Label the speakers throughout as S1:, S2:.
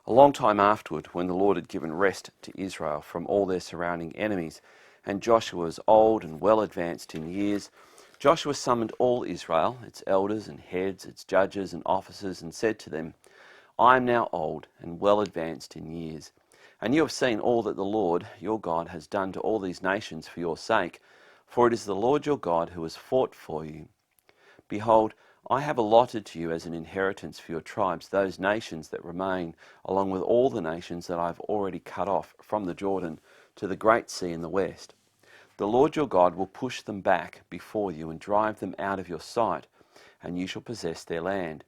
S1: A long time afterward, when the Lord had given rest to Israel from all their surrounding enemies, and Joshua was old and well advanced in years, Joshua summoned all Israel, its elders and heads, its judges and officers, and said to them, I am now old and well advanced in years, and you have seen all that the Lord your God has done to all these nations for your sake, for it is the Lord your God who has fought for you. Behold, I have allotted to you as an inheritance for your tribes those nations that remain, along with all the nations that I have already cut off from the Jordan to the great sea in the west. The Lord your God will push them back before you and drive them out of your sight, and you shall possess their land,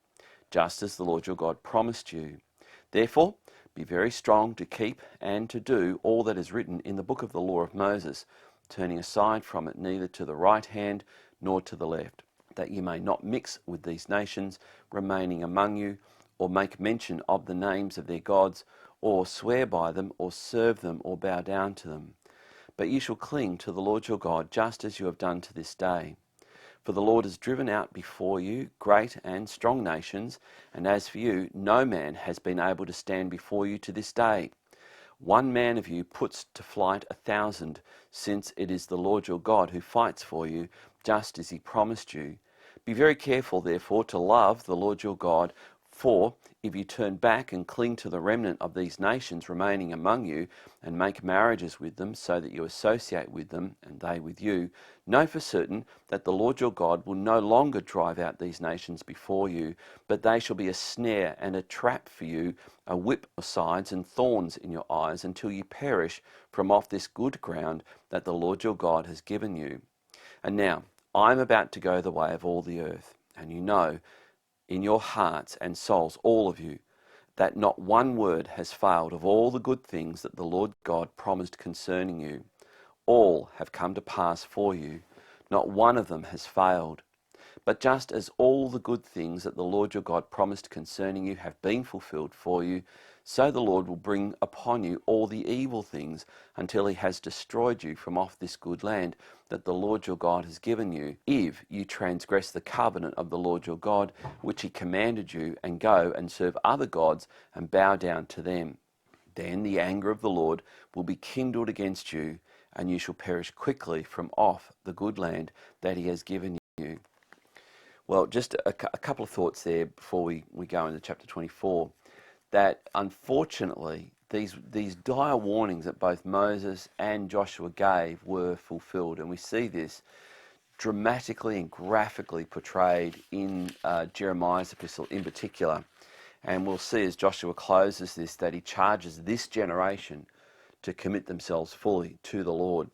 S1: just as the Lord your God promised you. Therefore, be very strong to keep and to do all that is written in the book of the law of Moses, turning aside from it neither to the right hand nor to the left, that you may not mix with these nations remaining among you, or make mention of the names of their gods, or swear by them, or serve them, or bow down to them. But you shall cling to the Lord your God, just as you have done to this day. For the Lord has driven out before you great and strong nations, and as for you, no man has been able to stand before you to this day. One man of you puts to flight 1,000, since it is the Lord your God who fights for you, just as he promised you. Be very careful, therefore, to love the Lord your God, for if you turn back and cling to the remnant of these nations remaining among you, and make marriages with them, so that you associate with them, and they with you, know for certain that the Lord your God will no longer drive out these nations before you, but they shall be a snare and a trap for you, a whip on your sides and thorns in your eyes, until you perish from off this good ground that the Lord your God has given you. And now, I am about to go the way of all the earth, and you know in your hearts and souls, all of you, that not one word has failed of all the good things that the Lord God promised concerning you. All have come to pass for you, not one of them has failed. But just as all the good things that the Lord your God promised concerning you have been fulfilled for you, so the Lord will bring upon you all the evil things until he has destroyed you from off this good land that the Lord your God has given you, if you transgress the covenant of the Lord your God, which he commanded you, and go and serve other gods and bow down to them. Then the anger of the Lord will be kindled against you, and you shall perish quickly from off the good land that he has given you. Well, just a couple of thoughts there before we go into chapter 24, that unfortunately these dire warnings that both Moses and Joshua gave were fulfilled. And we see this dramatically and graphically portrayed in Jeremiah's epistle in particular. And we'll see as Joshua closes this that he charges this generation to commit themselves fully to the Lord.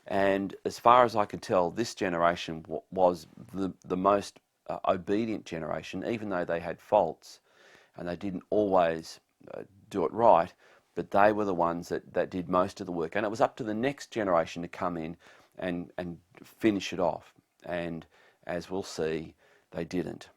S1: And as far as I can tell, this generation was the most obedient generation, even though they had faults and they didn't always do it right, but they were the ones that did most of the work. And it was up to the next generation to come in and finish it off. And as we'll see, they didn't.